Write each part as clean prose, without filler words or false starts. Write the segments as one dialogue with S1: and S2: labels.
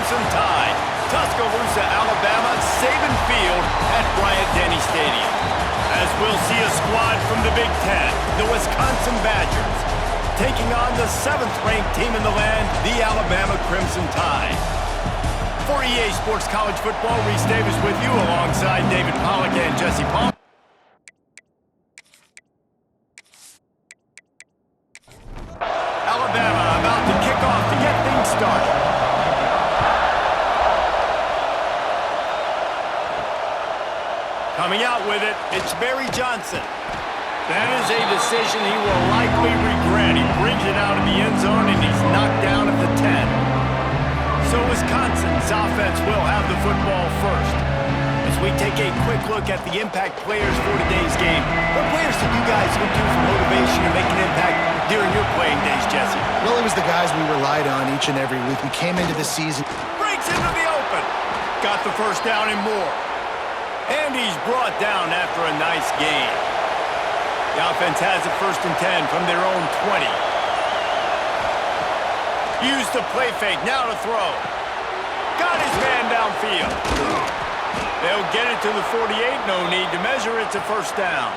S1: Crimson Tide. Tuscaloosa, Alabama, Saban Field at Bryant-Denny Stadium. As we'll see a squad from the Big Ten, the Wisconsin Badgers, taking on the 7th-ranked team in the land, the Alabama Crimson Tide. For EA Sports College Football, Reese Davis with you alongside David Pollack and Jesse Palmer. Alabama about to kick off to get things started. Coming out with it, it's Barry Johnson. That is a decision he will likely regret. He brings it out of the end zone and he's knocked down at the 10. So Wisconsin's offense will have the football first. As we take a quick look at the impact players for today's game, what players did you guys look to for motivation and make an impact during your playing days, Jesse?
S2: Well, it was the guys we relied on each and every week. We came into the season.
S1: Breaks into the open. Got the first down and more. And he's brought down after a nice gain. The offense has a 1st and 10 from their own 20. Use the play fake, now to throw. Got his man downfield. They'll get it to the 48, no need to measure, it's a 1st down.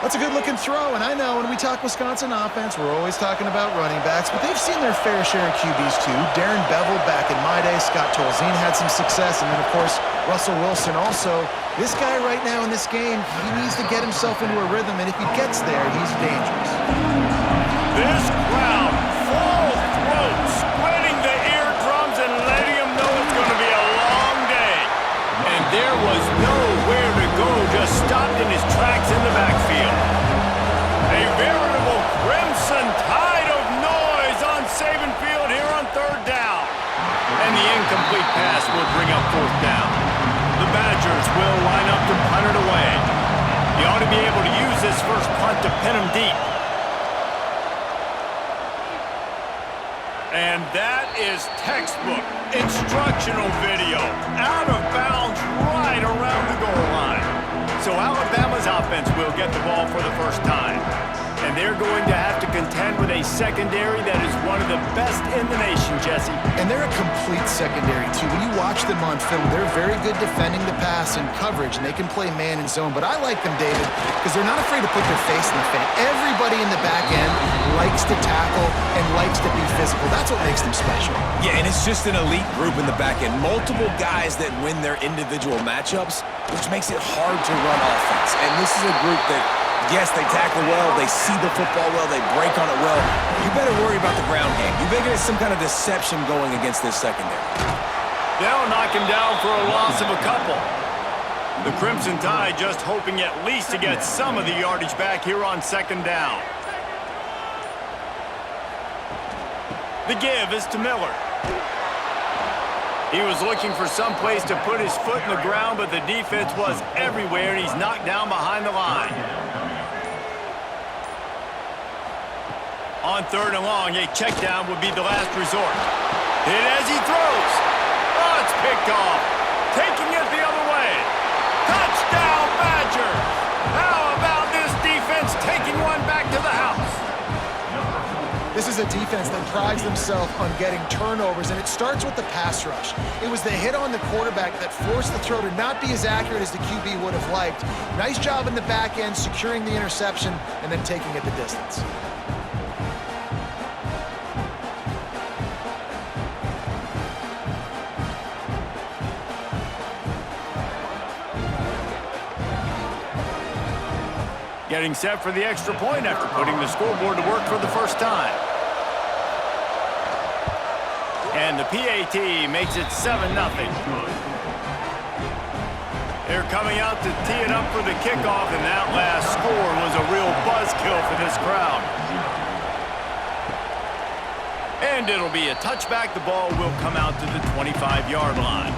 S2: That's a good-looking throw, and I know when we talk Wisconsin offense, we're always talking about running backs, but they've seen their fair share of QBs too. Darren Bevel back in my day, Scott Tolzien had some success, and then, of course, Russell Wilson also. This guy right now in this game, he needs to get himself into a rhythm, and if he gets there, he's dangerous.
S1: This crowd, full throat, splitting the eardrums and letting him know it's going to be a long day. And there was nowhere to go, just stopped in his tracks in the backfield. A veritable crimson tide of noise on Saban Field here on 3rd down. And the incomplete pass will bring up 4th down. The Badgers will line up to punt it away. He ought to be able to use this first punt to pin him deep. And that is textbook instructional video. Out of bounds right around the goal line. So Alabama's offense will get the ball for the first time. And they're going to have to contend with a secondary that is one of the best in the nation, Jesse.
S2: And they're a complete secondary, too. When you watch them on film, they're very good defending the pass and coverage, and they can play man and zone. But I like them, David, because they're not afraid to put their face in the fan. Everybody in the back end likes to tackle and likes to be physical. That's what makes them special.
S3: Yeah, and it's just an elite group in the back end. Multiple guys that win their individual matchups, which makes it hard to run offense. And this is a group that, yes, they tackle well, they see the football well, they break on it well. You better worry about the ground game. You better get some kind of deception going against this secondary.
S1: They'll knock him down for a loss of a couple. The Crimson Tide just hoping at least to get some of the yardage back here on 2nd down. The give is to Miller. He was looking for some place to put his foot in the ground, but the defense was everywhere, and he's knocked down behind the line. On 3rd and long, a check down would be the last resort. Hit as he throws. Oh, it's picked off. Taking it the other way. Touchdown, Badgers. How about this defense taking one back to the house?
S2: This is a defense that prides themselves on getting turnovers, and it starts with the pass rush. It was the hit on the quarterback that forced the throw to not be as accurate as the QB would have liked. Nice job in the back end, securing the interception, and then taking it the distance.
S1: Getting set for the extra point after putting the scoreboard to work for the first time. And the PAT makes it 7-0. They're coming out to tee it up for the kickoff, and that last score was a real buzzkill for this crowd. And it'll be a touchback. The ball will come out to the 25-yard line.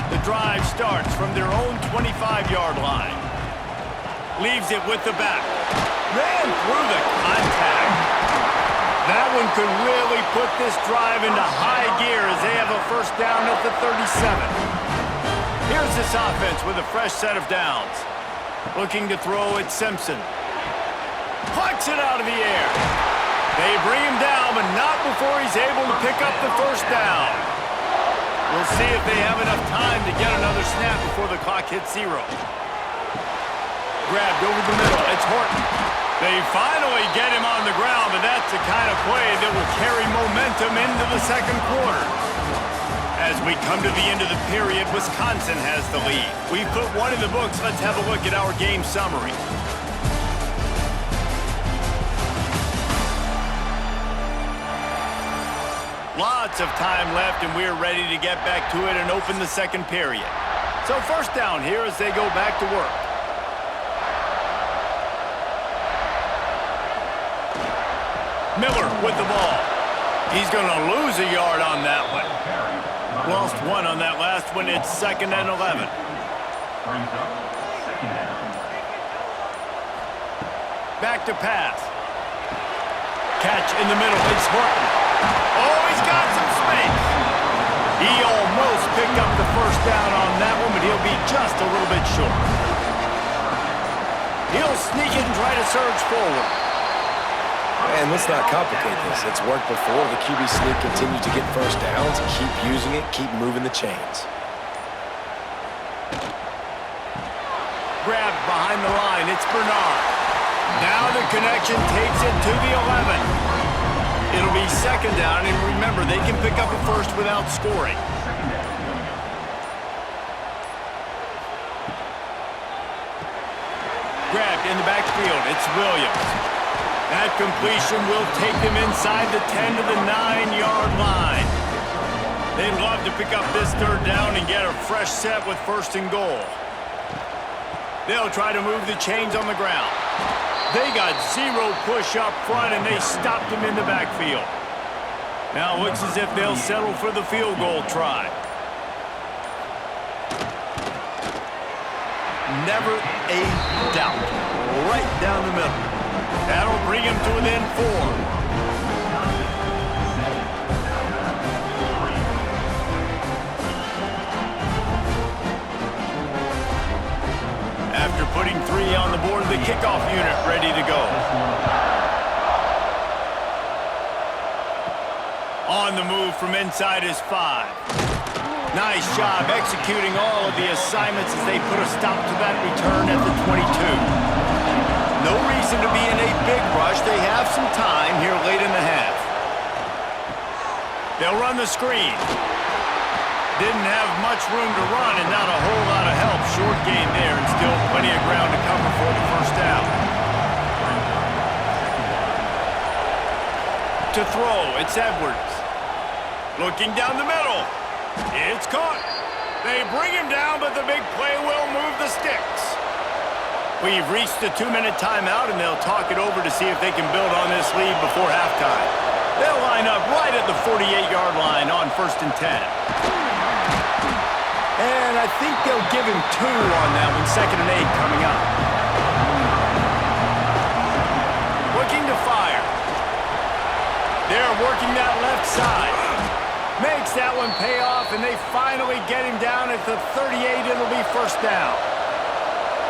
S1: The drive starts from their own 25-yard line. Leaves it with the back. Ran through the contact. That one could really put this drive into high gear as they have a first down at the 37. Here's this offense with a fresh set of downs. Looking to throw at Simpson. Plucks it out of the air. They bring him down, but not before he's able to pick up the first down. We'll see if they have enough time to get another snap before the clock hits 0. Grabbed over the middle. It's Horton. They finally get him on the ground, but that's the kind of play that will carry momentum into the second quarter. As we come to the end of the period, Wisconsin has the lead. We've put one in the books. Let's have a look at our game summary. Lots of time left, and we're ready to get back to it and open the second period. So first down here as they go back to work. Miller with the ball. He's going to lose a yard on that one. Lost 1 on that last one. It's 2nd and 11. Back to pass. Catch in the middle. It's Horton. Oh, he's got some space. He almost picked up the first down on that one, but he'll be just a little bit short. He'll sneak it and try to surge forward.
S3: And let's not complicate this. It's worked before. The QB sneak continues to get first downs. Keep using it. Keep moving the chains.
S1: Grabbed behind the line. It's Bernard. Now the connection takes it to the 11. It'll be 2nd down, and remember, they can pick up a first without scoring. Grabbed in the backfield. It's Williams. That completion will take them inside the 10 to the 9-yard line. They'd love to pick up this 3rd down and get a fresh set with 1st and goal. They'll try to move the chains on the ground. They got 0 push up front, and they stopped him in the backfield. Now it looks as if they'll settle for the field goal try. Never a doubt. Right down the middle. That'll bring him to within 4. After putting 3 on the board, the kickoff unit ready to go. On the move from inside is 5. Nice job executing all of the assignments as they put a stop to that return at the 22. No reason to be in a big rush. They have some time here late in the half. They'll run the screen. Didn't have much room to run and not a whole lot of help. Short gain there and still plenty of ground to cover for the first down. To throw, it's Edwards. Looking down the middle. It's caught. They bring him down, but the big play will move the sticks. We've reached the 2-minute timeout, and they'll talk it over to see if they can build on this lead before halftime. They'll line up right at the 48-yard line on 1st and 10. And I think they'll give him 2 on that one, 2nd and 8 coming up. Looking to fire. They're working that left side. Makes that one pay off, and they finally get him down at the 38. It'll be 1st down.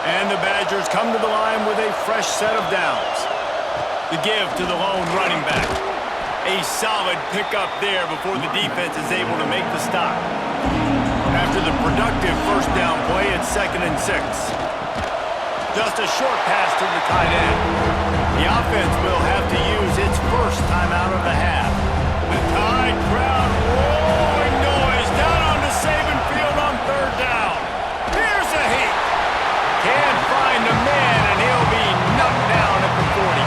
S1: And the Badgers come to the line with a fresh set of downs. The give to the lone running back. A solid pickup there before the defense is able to make the stop. After the productive 1st down play, it's 2nd and 6. Just a short pass to the tight end. The offense will have to use its first timeout of the half. The Tide crowd roaring noise down onto Saban Field on 3rd down. Here's a heat. Can't find a man, and he'll be knocked down at the 40.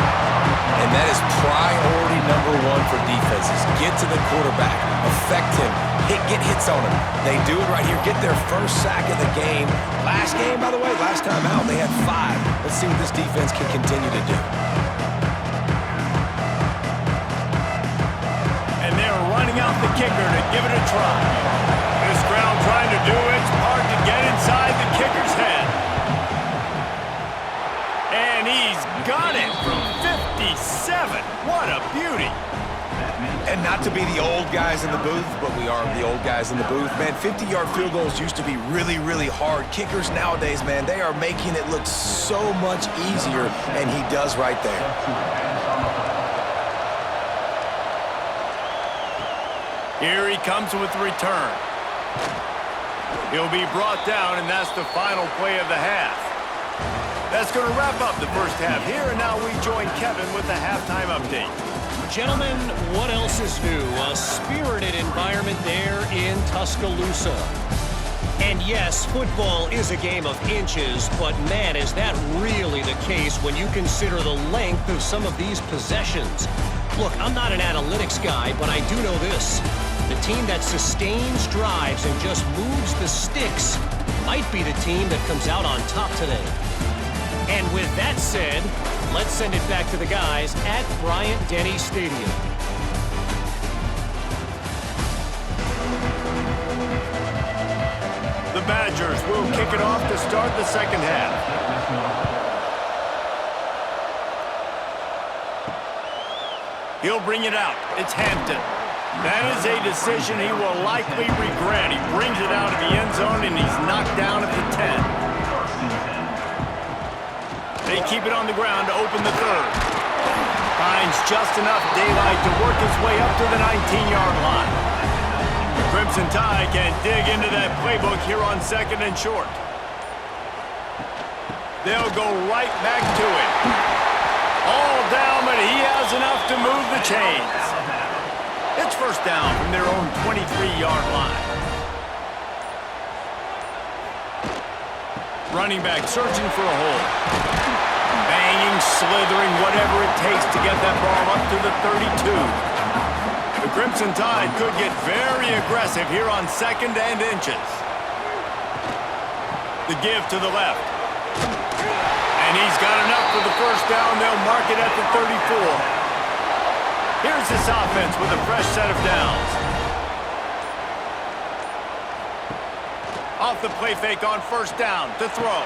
S3: And that is priority number 1 for defenses. Get to the quarterback. Affect him. Get hits on him. They do it right here. Get their first sack of the game. Last game, by the way, last time out, they had 5. Let's see what this defense can continue to do.
S1: And they're running out the kicker to give it a try. This crowd trying to do its part to get inside the kicker's head. And he's got it from 57. What a beauty.
S3: And not to be the old guys in the booth, but we are the old guys in the booth. Man, 50-yard field goals used to be really, really hard. Kickers nowadays, man, they are making it look so much easier, and he does right there.
S1: Here he comes with the return. He'll be brought down, and that's the final play of the half. That's going to wrap up the first half here, and now we join Kevin with the halftime update.
S4: Gentlemen, what else is new? A spirited environment there in Tuscaloosa. And yes, football is a game of inches, but man, is that really the case when you consider the length of some of these possessions. Look, I'm not an analytics guy, but I do know this. The team that sustains drives and just moves the sticks might be the team that comes out on top today. And with that said, let's send it back to the guys at Bryant-Denny Stadium.
S1: The Badgers will kick it off to start the second half. He'll bring it out. It's Hampton. That is a decision he will likely regret. He brings it out of the end zone, and he's knocked down at the 10. They keep it on the ground to open the third. Finds just enough daylight to work his way up to the 19-yard line. The Crimson Tide can dig into that playbook here on second and short. They'll go right back to it. All down, but he has enough to move the chains. It's first down from their own 23-yard line. Running back searching for a hole. Banging, slithering, whatever it takes to get that ball up to the 32. The Crimson Tide could get very aggressive here on second and inches. The give to the left. And he's got enough for the first down. They'll mark it at the 34. Here's this offense with a fresh set of downs. Off the play fake on first down to throw.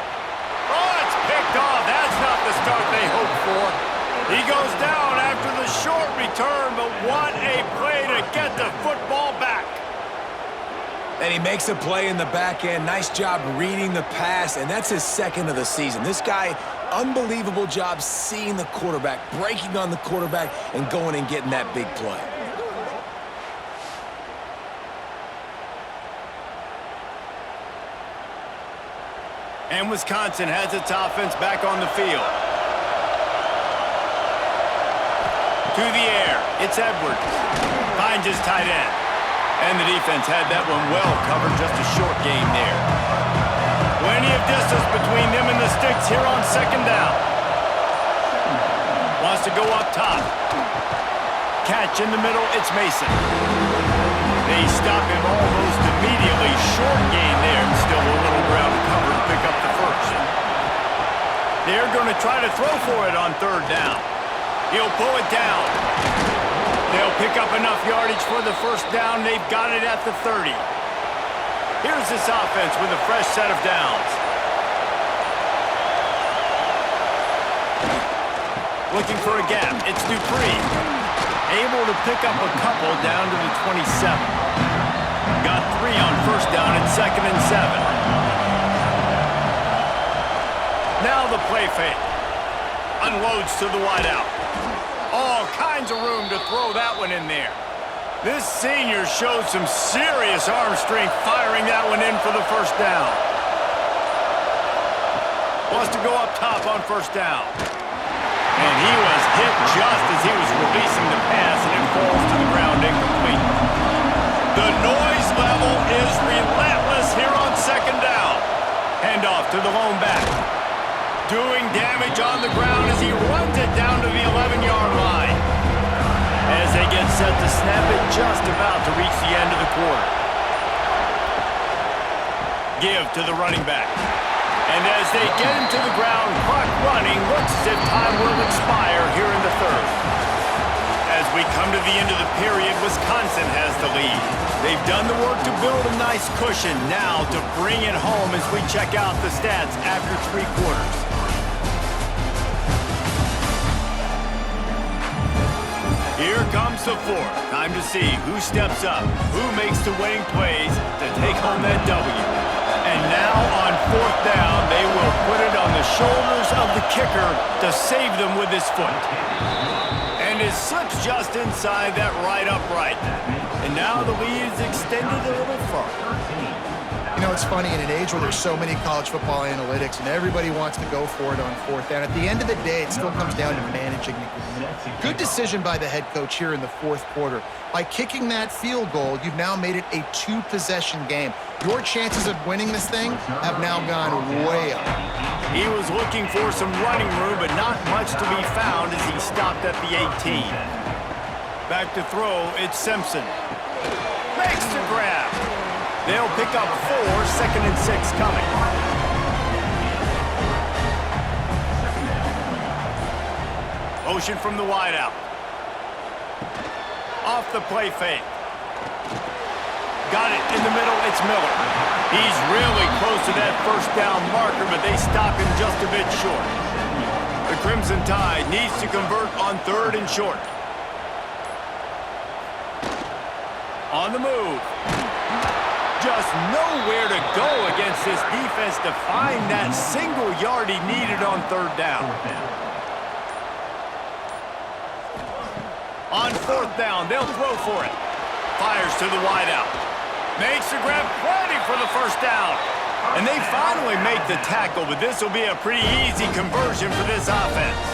S1: Oh, it's picked off. That's not the start they hoped for. He goes down after the short return, but what a play to get the football back.
S3: And he makes a play in the back end. Nice job reading the pass, and that's his second of the season. This guy, unbelievable job seeing the quarterback, breaking on the quarterback, and going and getting that big play.
S1: And Wisconsin has its offense back on the field. To the air, it's Edwards. Finds his tight end. And the defense had that one well covered, just a short game there. Plenty of distance between them and the sticks here on second down. Wants to go up top. Catch in the middle, it's Mason. They stop him almost immediately. Short gain there, and still a little ground to cover to pick up the first. They're going to try to throw for it on third down. He'll pull it down. They'll pick up enough yardage for the first down. They've got it at the 30. Here's this offense with a fresh set of downs. Looking for a gap. It's Dupree. Able to pick up a couple down to the 27. Got 3 on first down and second and 7. Now the play fake. Unloads to the wideout. All kinds of room to throw that one in there. This senior showed some serious arm strength firing that one in for the first down. Wants to go up top on first down. And he was hit just as he was releasing the pass, and it falls to the ground incomplete. The noise level is relentless here on second down. Handoff to the lone back. Doing damage on the ground as he runs it down to the 11-yard line. As they get set to snap it, just about to reach the end of the quarter. Give to the running back. And as they get him to the ground, clock running, looks as if time will expire here in the third. As we come to the end of the period, Wisconsin has the lead. They've done the work to build a nice cushion. Now to bring it home as we check out the stats after 3 quarters. Here comes the fourth. Time to see who steps up, who makes the winning plays to take home that W. And now on fourth down, they will put it on the shoulders of the kicker to save them with his foot. And And it slips just inside that right upright. And now the lead is extended a little further.
S2: You know, it's funny, in an age where there's so many college football analytics and everybody wants to go for it on fourth down, at the end of the day, it still comes down to managing the game. Good decision by the head coach here in the fourth quarter. By kicking that field goal, you've now made it a two-possession game. Your chances of winning this thing have now gone way up.
S1: He was looking for some running room, but not much to be found as he stopped at the 18. Back to throw, it's Simpson. Makes the grab. They'll pick up 4, 2nd and 6 coming. Motion from the wideout. Off the play fake. Got it in the middle, it's Miller. He's really close to that first down marker, but they stop him just a bit short. The Crimson Tide needs to convert on 3rd and short. On the move. Just nowhere to go against this defense to find that single yard he needed on 3rd down. On 4th down, they'll throw for it. Fires to the wideout. Makes the grab, plenty for the first down. And they finally make the tackle, but this will be a pretty easy conversion for this offense.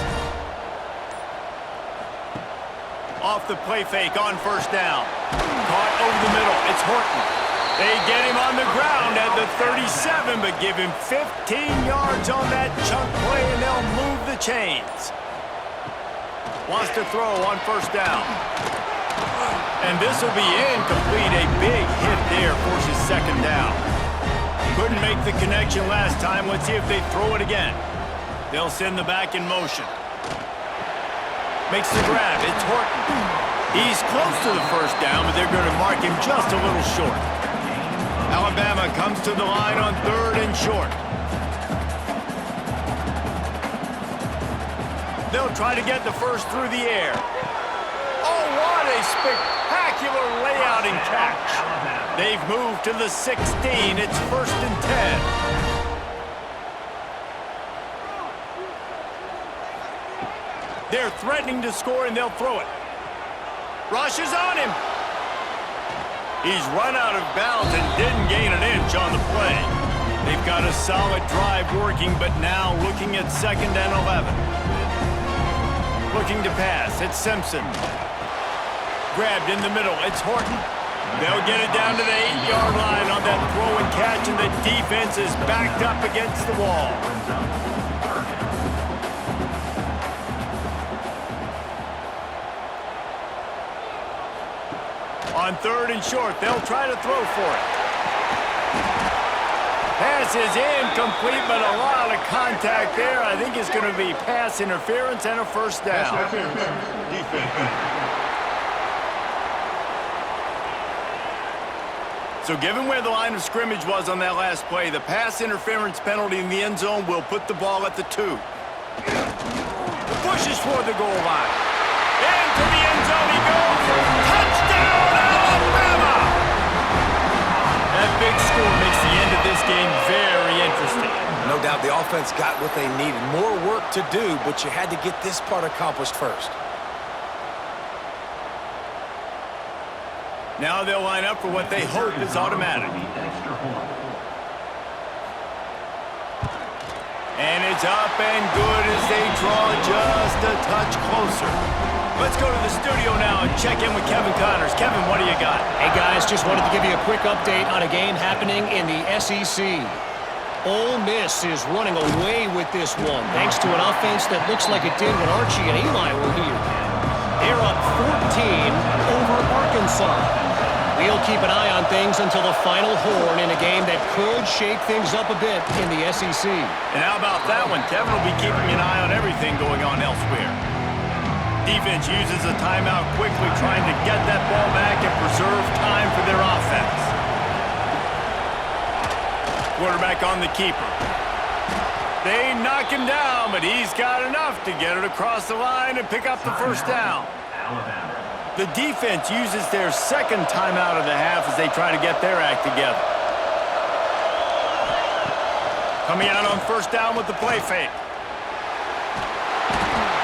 S1: Off the play fake on 1st down. Caught over the middle, it's Horton. They get him on the ground at the 37, but give him 15 yards on that chunk play, and they'll move the chains. Wants to throw on 1st down. And this will be incomplete. A big hit there forces 2nd down. Couldn't make the connection last time. Let's see if they throw it again. They'll send the back in motion. Makes the grab. It's Horton. He's close to the 1st down, but they're going to mark him just a little short. Alabama comes to the line on 3rd and short. They'll try to get the first through the air. Oh, what a spectacular layout and catch. They've moved to the 16. It's 1st and 10. They're threatening to score, and they'll throw it. Rush is on him. He's run out of bounds and didn't gain an inch on the play. They've got a solid drive working, but now looking at 2nd and 11. Looking to pass, it's Simpson. Grabbed in the middle, it's Horton. They'll get it down to the 8-yard line on that throw and catch, and the defense is backed up against the wall. On 3rd and short, they'll try to throw for it. Pass is incomplete, but a lot of contact there. I think it's going to be pass interference and a 1st down. So given where the line of scrimmage was on that last play, the pass interference penalty in the end zone will put the ball at the 2. Pushes toward the goal line. Into the end zone he goes. Touchdown, Alabama! That big score makes the end of this game very interesting.
S3: No doubt the offense got what they needed. More work to do, but you had to get this part accomplished first.
S1: Now they'll line up for what they hope is automatic. And it's up and good as they draw just a touch closer. Let's go to the studio now and check in with Kevin Connors. Kevin, what do you got?
S4: Hey, guys, just wanted to give you a quick update on a game happening in the SEC. Ole Miss is running away with this one, thanks to an offense that looks like it did when Archie and Eli were here. They're up 14 over Arkansas. We'll keep an eye on things until the final horn in a game that could shake things up a bit in the SEC.
S1: And how about that one? Kevin will be keeping an eye on everything going on elsewhere. Defense uses a timeout quickly, trying to get that ball back and preserve time for their offense. Quarterback on the keeper. They knock him down, but he's got enough to get it across the line and pick up the 1st down. The defense uses their 2nd timeout of the half as they try to get their act together. Coming out on 1st down with the play fake.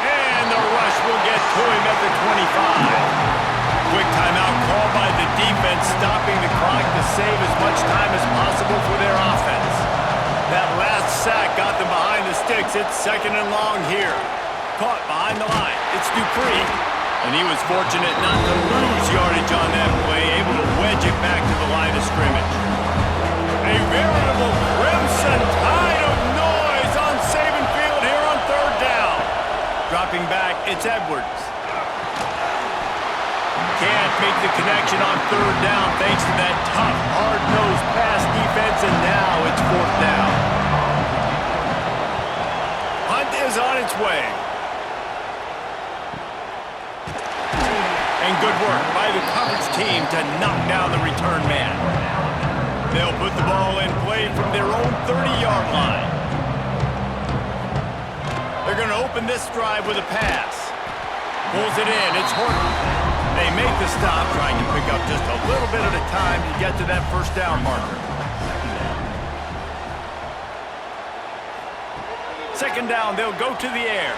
S1: And they're rush will get to him at the 25. Quick timeout called by the defense, stopping the clock to save as much time as possible for their offense. That last sack got them behind the sticks. It's 2nd and long here. Caught behind the line. It's Dupree. And he was fortunate not to lose yardage on that play, able to wedge it back to the line of scrimmage. A veritable crimson tide of noise on Saban Field here on 3rd down. Dropping back, it's Edwards. Can't make the connection on 3rd down thanks to that tough, hard-nosed pass defense, and now it's 4th down. Hunt is on its way. And good work by the coverage team to knock down the return man. They'll put the ball in play from their own 30-yard line. They're going to open this drive with a pass. Pulls it in. It's Horton. They make the stop, trying to pick up just a little bit at a time to get to that 1st down marker. 2nd down, they'll go to the air.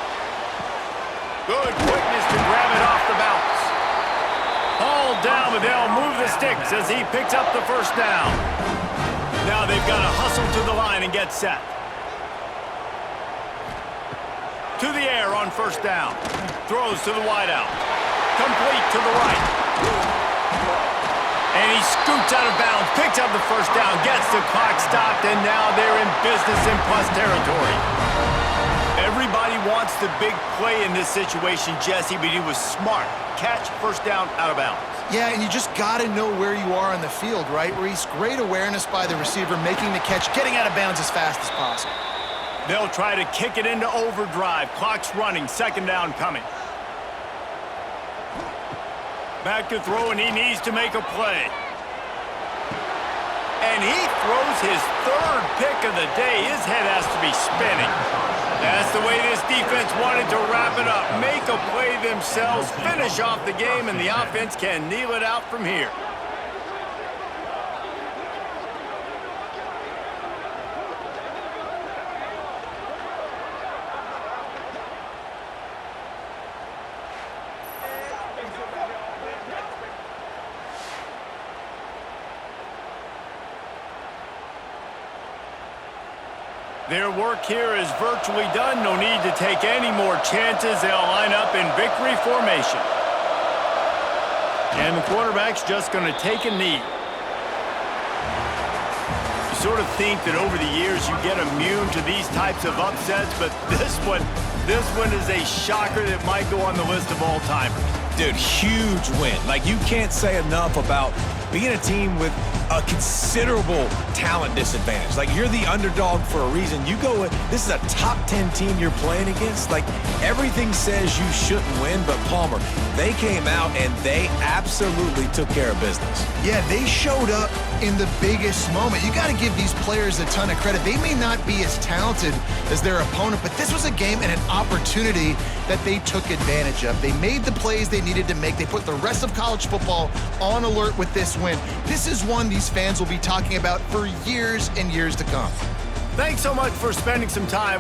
S1: Good quickness to grab it off the bounce. All down, but they'll move the sticks as he picks up the 1st down. Now they've got to hustle to the line and get set. To the air on 1st down. Throws to the wideout. Complete to the right. And he scoots out of bounds, picks up the 1st down, gets the clock stopped, and now they're in business in plus territory. Everybody wants the big play in this situation, Jesse, but he was smart. Catch, 1st down, out of bounds.
S2: Yeah, and you just got to know where you are on the field, right? Reese, great awareness by the receiver, making the catch, getting out of bounds as fast as possible.
S1: They'll try to kick it into overdrive. Clock's running, 2nd down coming. Back to throw, and he needs to make a play. And he throws his 3rd pick of the day. His head has to be spinning. That's the way this defense wanted to wrap it up. Make a play themselves, finish off the game, and the offense can kneel it out from here. Their work here is virtually done. No need to take any more chances. They'll line up in victory formation. And the quarterback's just going to take a knee. You sort of think that over the years you get immune to these types of upsets, but this one is a shocker that might go on the list of all-timers.
S3: Dude, huge win. Like, you can't say enough about being a team with a considerable talent disadvantage. Like, you're the underdog for a reason. You go with, this is a top 10 team you're playing against. Like, everything says you shouldn't win, but Palmer, they came out and they absolutely took care of business.
S2: Yeah, they showed up in the biggest moment. You got to give these players a ton of credit. They may not be as talented as their opponent, but this was a game and an opportunity that they took advantage of. They made the plays they needed to make. They put the rest of college football on alert with this win. This is one these fans will be talking about for years and years to come.
S1: Thanks so much for spending some time